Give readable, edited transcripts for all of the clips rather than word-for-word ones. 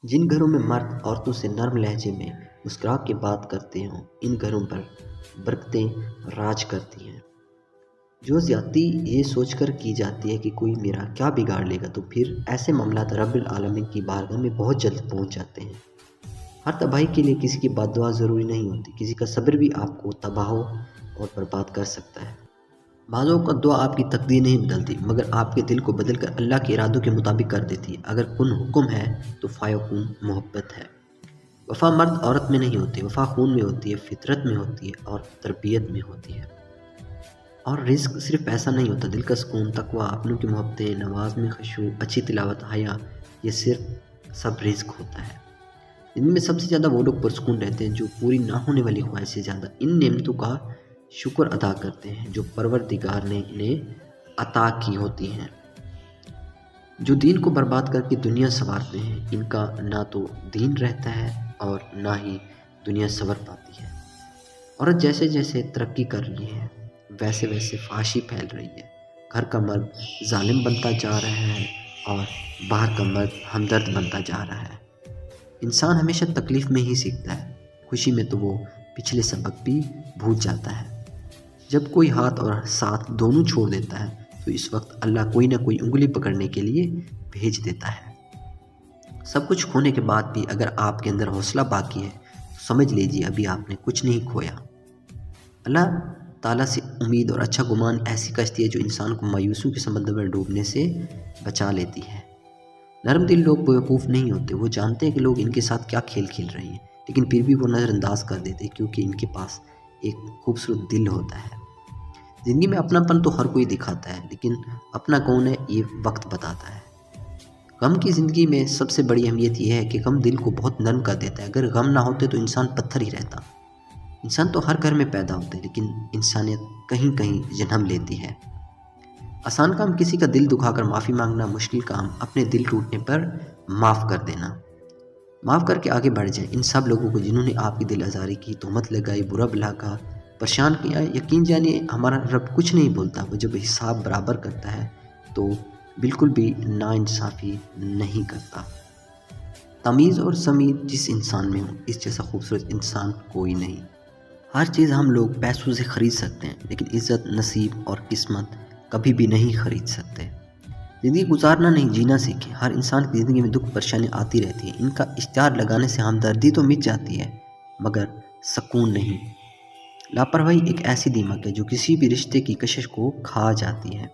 جن گھروں میں مرد عورتوں سے نرم لہجے میں مسکرا کے بات کرتے ہوں ان گھروں پر برکتیں راج کرتی ہیں۔ جو زیادتی یہ سوچ کر کی جاتی ہے کہ کوئی میرا کیا بگاڑ لے گا تو پھر ایسے معاملات رب العالمین کی بارگاہ میں بہت جلد پہنچ جاتے ہیں۔ ہر تباہی کے لیے کسی کی بد دعا ضروری نہیں ہوتی، کسی کا صبر بھی آپ کو تباہ اور برباد کر سکتا ہے۔ بعض اوقات دعا آپ کی تقدیر نہیں بدلتی مگر آپ کے دل کو بدل کر اللہ کے ارادوں کے مطابق کر دیتی ہے۔ اگر کن حکم ہے تو فیکون محبت ہے۔ وفا مرد عورت میں نہیں ہوتی، وفا خون میں ہوتی ہے، فطرت میں ہوتی ہے اور تربیت میں ہوتی ہے۔ اور رزق صرف پیسہ نہیں ہوتا، دل کا سکون، تقویٰ، اپنوں کی محبتیں، نماز میں خشوع، اچھی تلاوت، حیا، یہ صرف سب رزق ہوتا ہے۔ زندگی میں سب سے زیادہ وہ لوگ پرسکون رہتے ہیں جو پوری نہ ہونے والی خواہش سے زیادہ ان نعمتوں کا شکر ادا کرتے ہیں جو پروردگار نے انہیں عطا کی ہوتی ہیں۔ جو دین کو برباد کر کے دنیا سنوارتے ہیں ان کا نہ تو دین رہتا ہے اور نہ ہی دنیا سنور پاتی ہے۔ عورت جیسے جیسے ترقی کر رہی ہے ویسے ویسے فحاشی پھیل رہی ہے۔ گھر کا مرد ظالم بنتا جا رہا ہے اور باہر کا مرد ہمدرد بنتا جا رہا ہے۔ انسان ہمیشہ تکلیف میں ہی سیکھتا ہے، خوشی میں تو وہ پچھلے سبق بھی بھول جاتا ہے۔ جب کوئی ہاتھ اور ساتھ دونوں چھوڑ دیتا ہے تو اس وقت اللہ کوئی نہ کوئی انگلی پکڑنے کے لیے بھیج دیتا ہے۔ سب کچھ کھونے کے بعد بھی اگر آپ کے اندر حوصلہ باقی ہے تو سمجھ لیجیے ابھی آپ نے کچھ نہیں کھویا۔ اللہ تعالیٰ سے امید اور اچھا گمان ایسی کشتی ہے جو انسان کو مایوسیوں کے سمندر میں ڈوبنے سے بچا لیتی ہے۔ نرم دل لوگ بیوقوف نہیں ہوتے، وہ جانتے ہیں کہ لوگ ان کے ساتھ کیا کھیل کھیل رہے ہیں لیکن پھر بھی وہ نظر انداز کر دیتے کیونکہ ان کے پاس ایک خوبصورت دل ہوتا ہے۔ زندگی میں اپنا پن تو ہر کوئی دکھاتا ہے لیکن اپنا کون ہے یہ وقت بتاتا ہے۔ غم کی زندگی میں سب سے بڑی اہمیت یہ ہے کہ غم دل کو بہت نرم کر دیتا ہے۔ اگر غم نہ ہوتے تو انسان پتھر ہی رہتا۔ انسان تو ہر گھر میں پیدا ہوتے ہیں لیکن انسانیت کہیں کہیں جنم لیتی ہے۔ آسان کام کسی کا دل دکھا کر معافی مانگنا، مشکل کام اپنے دل ٹوٹنے پر معاف کر دینا۔ معاف کر کے آگے بڑھ جائیں۔ ان سب لوگوں کو جنہوں نے آپ کی دل آزاری کی، تہمت لگائی، برا بھلا کہا، پریشان کیا، یقین جانیے ہمارا رب کچھ نہیں بولتا۔ وہ جب حساب برابر کرتا ہے تو بالکل بھی ناانصافی نہیں کرتا۔ تمیز اور ضمیر جس انسان میں ہو اس جیسا خوبصورت انسان کوئی نہیں۔ ہر چیز ہم لوگ پیسوں سے خرید سکتے ہیں لیکن عزت، نصیب اور قسمت کبھی بھی نہیں خرید سکتے۔ زندگی گزارنا نہیں جینا سیکھیں۔ ہر انسان کی زندگی میں دکھ پریشانی آتی رہتی ہے، ان کا اشتہار لگانے سے ہمدردی تو مٹ جاتی ہے مگر سکون نہیں۔ لاپرواہی ایک ایسی دیمک ہے جو کسی بھی رشتے کی کشش کو کھا جاتی ہے۔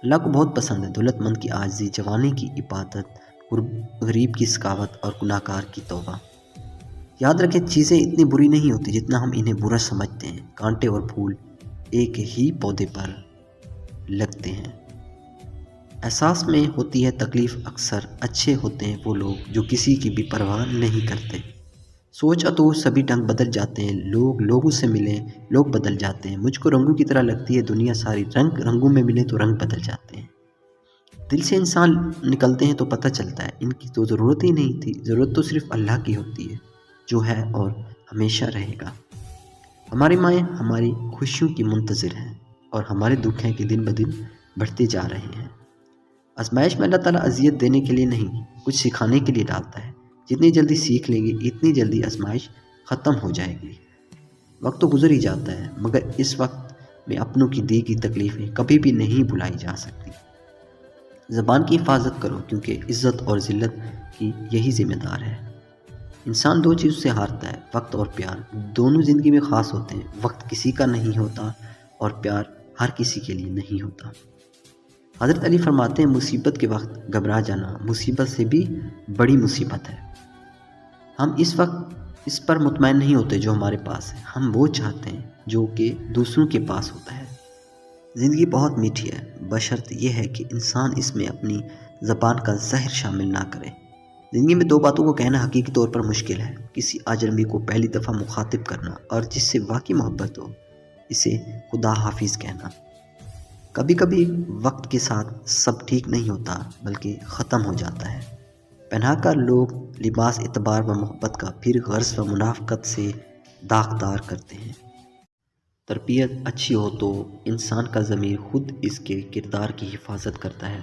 اللہ کو بہت پسند ہے دولت مند کی عاجزی، جوانی کی عبادت، غریب کی سخاوت اور گناہ گار کی توبہ۔ یاد رکھیں چیزیں اتنی بری نہیں ہوتی جتنا ہم انہیں برا سمجھتے ہیں۔ کانٹے اور پھول ایک ہی پودے پر لگتے ہیں۔ احساس میں ہوتی ہے تکلیف، اکثر اچھے ہوتے ہیں وہ لوگ جو کسی کی بھی پرواہ نہیں کرتے۔ سوچا تو سبھی ڈھنگ بدل جاتے ہیں، لوگ لوگوں سے ملیں لوگ بدل جاتے ہیں۔ مجھ کو رنگوں کی طرح لگتی ہے دنیا ساری، رنگ رنگوں میں ملے تو رنگ بدل جاتے ہیں۔ دل سے انسان نکلتے ہیں تو پتہ چلتا ہے ان کی تو ضرورت ہی نہیں تھی، ضرورت تو صرف اللہ کی ہوتی ہے جو ہے اور ہمیشہ رہے گا۔ ہماری مائیں ہماری خوشیوں کی منتظر ہیں اور ہمارے دکھ ہیں کہ دن بدن بڑھتے جا رہے ہیں۔ آزمائش میں اللہ تعالیٰ اذیت دینے کے لیے نہیں کچھ سکھانے کے لیے ڈالتا ہے۔ جتنی جلدی سیکھ لیں گے اتنی جلدی آزمائش ختم ہو جائے گی۔ وقت تو گزر ہی جاتا ہے مگر اس وقت میں اپنوں کی دی کی تکلیفیں کبھی بھی نہیں بھلائی جا سکتی۔ زبان کی حفاظت کرو کیونکہ عزت اور ذلت کی یہی ذمہ دار ہے۔ انسان دو چیزوں سے ہارتا ہے، وقت اور پیار۔ دونوں زندگی میں خاص ہوتے ہیں، وقت کسی کا نہیں ہوتا اور پیار ہر کسی کے لیے نہیں ہوتا۔ حضرت علی فرماتے ہیں مصیبت کے وقت گھبرا جانا مصیبت سے بھی بڑی مصیبت ہے۔ ہم اس وقت اس پر مطمئن نہیں ہوتے جو ہمارے پاس ہے، ہم وہ چاہتے ہیں جو کہ دوسروں کے پاس ہوتا ہے۔ زندگی بہت میٹھی ہے بشرط یہ ہے کہ انسان اس میں اپنی زبان کا زہر شامل نہ کرے۔ زندگی میں دو باتوں کو کہنا حقیقی طور پر مشکل ہے، کسی اجنبی کو پہلی دفعہ مخاطب کرنا اور جس سے واقعی محبت ہو اسے خدا حافظ کہنا۔ کبھی کبھی وقت کے ساتھ سب ٹھیک نہیں ہوتا بلکہ ختم ہو جاتا ہے۔ پہنا کر لوگ لباس اعتبار و محبت کا پھر غرض و منافقت سے داغدار کرتے ہیں۔ تربیت اچھی ہو تو انسان کا ضمیر خود اس کے کردار کی حفاظت کرتا ہے۔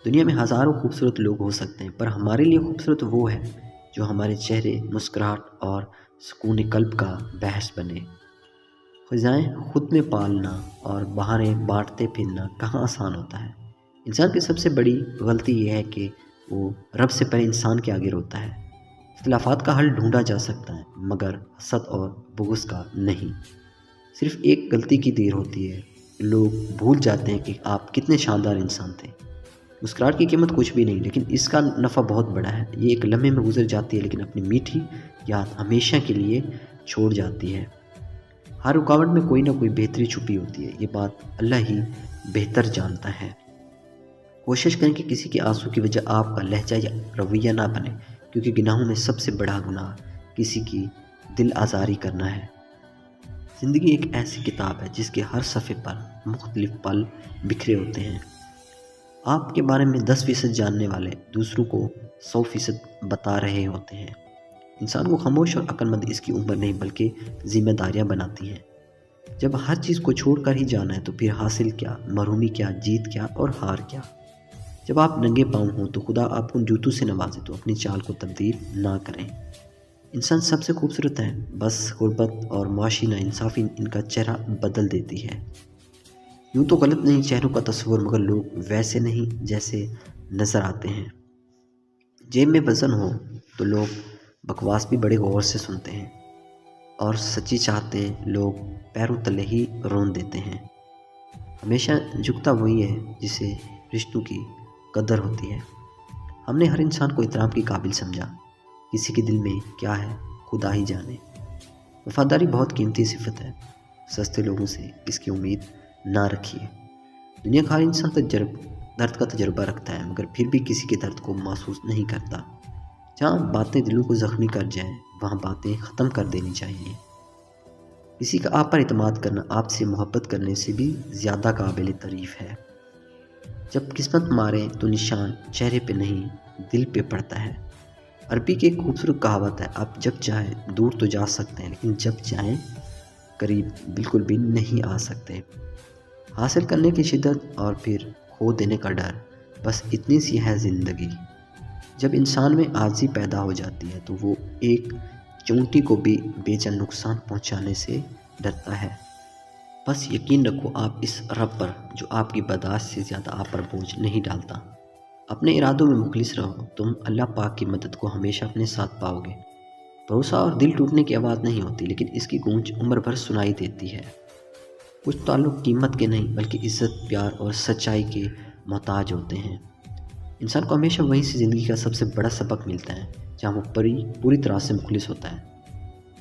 دنیا میں ہزاروں خوبصورت لوگ ہو سکتے ہیں، پر ہمارے لیے خوبصورت وہ ہے جو ہمارے چہرے، مسکراہٹ اور سکون قلب کا باعث بنے۔ خزائیں خود میں پالنا اور بہاریں بانٹتے پھرنا کہاں آسان ہوتا ہے۔ انسان کی سب سے بڑی غلطی یہ ہے کہ وہ رب سے پہلے انسان کے آگے روتا ہے۔ اختلافات کا حل ڈھونڈا جا سکتا ہے مگر حسد اور بغض کا نہیں۔ صرف ایک غلطی کی دیر ہوتی ہے، لوگ بھول جاتے ہیں کہ آپ کتنے شاندار انسان تھے۔ مسکراہٹ کی قیمت کچھ بھی نہیں، لیکن اس کا نفع بہت بڑا ہے۔ یہ ایک لمحے میں گزر جاتی ہے لیکن اپنی میٹھی یاد ہمیشہ کے لیے چھوڑ جاتی ہے۔ ہر رکاوٹ میں کوئی نہ کوئی بہتری چھپی ہوتی ہے، یہ بات اللہ ہی بہتر جانتا ہے۔ کوشش کریں کہ کسی کے آنسو کی وجہ آپ کا لہجہ یا رویہ نہ بنے، کیونکہ گناہوں میں سب سے بڑا گناہ کسی کی دل آزاری کرنا ہے۔ زندگی ایک ایسی کتاب ہے جس کے ہر صفحے پر مختلف پل بکھرے ہوتے ہیں۔ آپ کے بارے میں 10% جاننے والے دوسروں کو 100% بتا رہے ہوتے ہیں۔ انسان کو خاموش اور عقل مند اس کی عمر نہیں بلکہ ذمہ داریاں بناتی ہیں۔ جب ہر چیز کو چھوڑ کر ہی جانا ہے تو پھر حاصل کیا، محرومی کیا، جیت کیا اور ہار کیا۔ جب آپ ننگے پاؤں ہوں تو خدا آپ کو جوتوں سے نوازے تو اپنی چال کو تبدیل نہ کریں۔ انسان سب سے خوبصورت ہے، بس غربت اور معاشی ناانصافی ان کا چہرہ بدل دیتی ہے۔ یوں تو غلط نہیں چہروں کا تصور، مگر لوگ ویسے نہیں جیسے نظر آتے ہیں۔ جیب میں وزن ہو تو لوگ بکواس بھی بڑے غور سے سنتے ہیں، اور سچی چاہتے ہیں لوگ پیروں تلے ہی رون دیتے ہیں۔ ہمیشہ جھکتا وہی ہے جسے رشتوں کی قدر ہوتی ہے۔ ہم نے ہر انسان کو احترام کی قابل سمجھا، کسی کے دل میں کیا ہے خدا ہی جانے۔ وفاداری بہت قیمتی صفت ہے، سستے لوگوں سے اس کی امید نہ رکھیے۔ دنیا کا ہر انسان درد کا تجربہ رکھتا ہے مگر پھر بھی کسی کے درد کو محسوس نہیں کرتا۔ جہاں باتیں دلوں کو زخمی کر جائیں وہاں باتیں ختم کر دینی چاہیے۔ کسی کا آپ پر اعتماد کرنا آپ سے محبت کرنے سے بھی زیادہ قابل تعریف ہے۔ جب قسمت مارے تو نشان چہرے پہ نہیں دل پہ پڑتا ہے۔ عربی کی ایک خوبصورت کہاوت ہے، آپ جب چاہیں دور تو جا سکتے ہیں لیکن جب چاہیں قریب بالکل بھی نہیں آ سکتے۔ حاصل کرنے کی شدت اور پھر کھو دینے کا ڈر، بس اتنی سی ہے زندگی۔ جب انسان میں عاجزی پیدا ہو جاتی ہے تو وہ ایک چونٹی کو بھی بے جان نقصان پہنچانے سے ڈرتا ہے۔ بس یقین رکھو آپ اس رب پر جو آپ کی برداشت سے زیادہ آپ پر بوجھ نہیں ڈالتا۔ اپنے ارادوں میں مخلص رہو، تم اللہ پاک کی مدد کو ہمیشہ اپنے ساتھ پاؤ گے۔ بھروسہ اور دل ٹوٹنے کی آواز نہیں ہوتی لیکن اس کی گونج عمر بھر سنائی دیتی ہے۔ کچھ تعلق قیمت کے نہیں بلکہ عزت، پیار اور سچائی کے محتاج ہوتے ہیں۔ انسان کو ہمیشہ وہیں سے زندگی کا سب سے بڑا سبق ملتا ہے جہاں وہ پوری طرح سے مخلص ہوتا ہے۔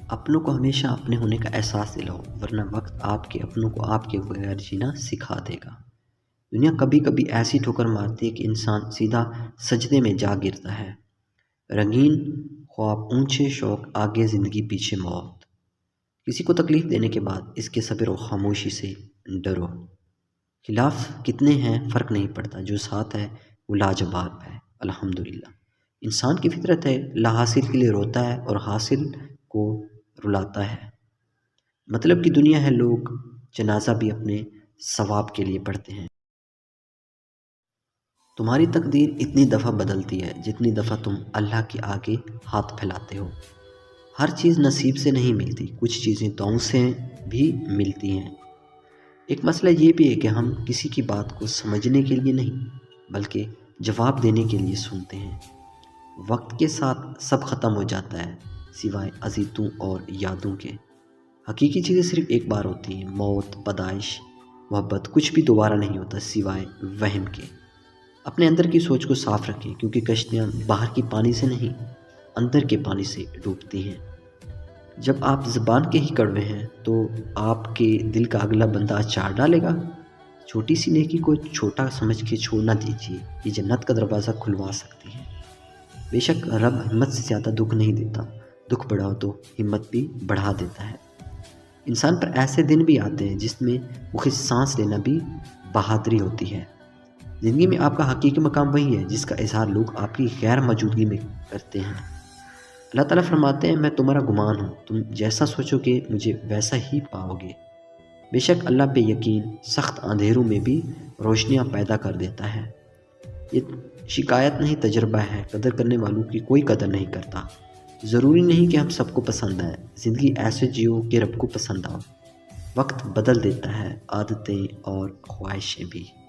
اپنوں کو ہمیشہ اپنے ہونے کا احساس دلاؤ، ورنہ وقت آپ کے اپنوں کو آپ کے بغیر جینا سکھا دے گا۔ دنیا کبھی کبھی ایسی ٹھوکر مارتی ہے کہ انسان سیدھا سجدے میں جا گرتا ہے۔ رنگین خواب اونچے شوق آگے زندگی پیچھے موت۔ کسی کو تکلیف دینے کے بعد اس کے صبر و خاموشی سے ڈرو۔ خلاف کتنے ہیں فرق نہیں پڑتا، جو ساتھ ہے وہ لاجواب ہے۔ الحمدللہ انسان کی فطرت ہے، لا حاصل کے لیے روتا ہے اور حاصل کو رلاتا ہے۔ مطلب کی دنیا ہے، لوگ جنازہ بھی اپنے ثواب کے لیے پڑھتے ہیں۔ تمہاری تقدیر اتنی دفعہ بدلتی ہے جتنی دفعہ تم اللہ کے آگے ہاتھ پھیلاتے ہو۔ ہر چیز نصیب سے نہیں ملتی، کچھ چیزیں دعاؤں سے بھی ملتی ہیں۔ ایک مسئلہ یہ بھی ہے کہ ہم کسی کی بات کو سمجھنے کے لیے نہیں بلکہ جواب دینے کے لیے سنتے ہیں۔ وقت کے ساتھ سب ختم ہو جاتا ہے سوائے عزیتوں اور یادوں کے۔ حقیقی چیزیں صرف ایک بار ہوتی ہیں، موت، پیدائش، محبت، کچھ بھی دوبارہ نہیں ہوتا سوائے وہم کے۔ اپنے اندر کی سوچ کو صاف رکھیں کیونکہ کشتیاں باہر کے پانی سے نہیں اندر کے پانی سے ڈوبتی ہیں۔ جب آپ زبان کے ہی کڑوے ہیں تو آپ کے دل کا اگلا بندہ اچار ڈالے گا۔ چھوٹی سی نیکی کو چھوٹا سمجھ کے چھوڑ نہ دیجیے، یہ جنت کا دروازہ کھلوا سکتی ہے۔ بے شک رب ہمت سے زیادہ دکھ نہیں دیتا، دکھ بڑھاؤ تو ہمت بھی بڑھا دیتا ہے۔ انسان پر ایسے دن بھی آتے ہیں جس میں مخصوص سانس لینا بھی بہادری ہوتی ہے۔ زندگی میں آپ کا حقیقی مقام وہی ہے جس کا اظہار لوگ آپ کی غیر موجودگی میں کرتے ہیں۔ اللہ تعالیٰ فرماتے ہیں، میں تمہارا گمان ہوں، تم جیسا سوچو گے مجھے ویسا ہی پاؤ گے۔ بے شک اللہ پہ یقین سخت اندھیروں میں بھی روشنیاں پیدا کر دیتا ہے۔ یہ شکایت نہیں، تجربہ ہے۔ قدر کرنے والوں کی کوئی قدر نہیں کرتا۔ ضروری نہیں کہ ہم سب کو پسند آئے، زندگی ایسے جیو کہ رب کو پسند آؤ۔ وقت بدل دیتا ہے عادتیں اور خواہشیں بھی۔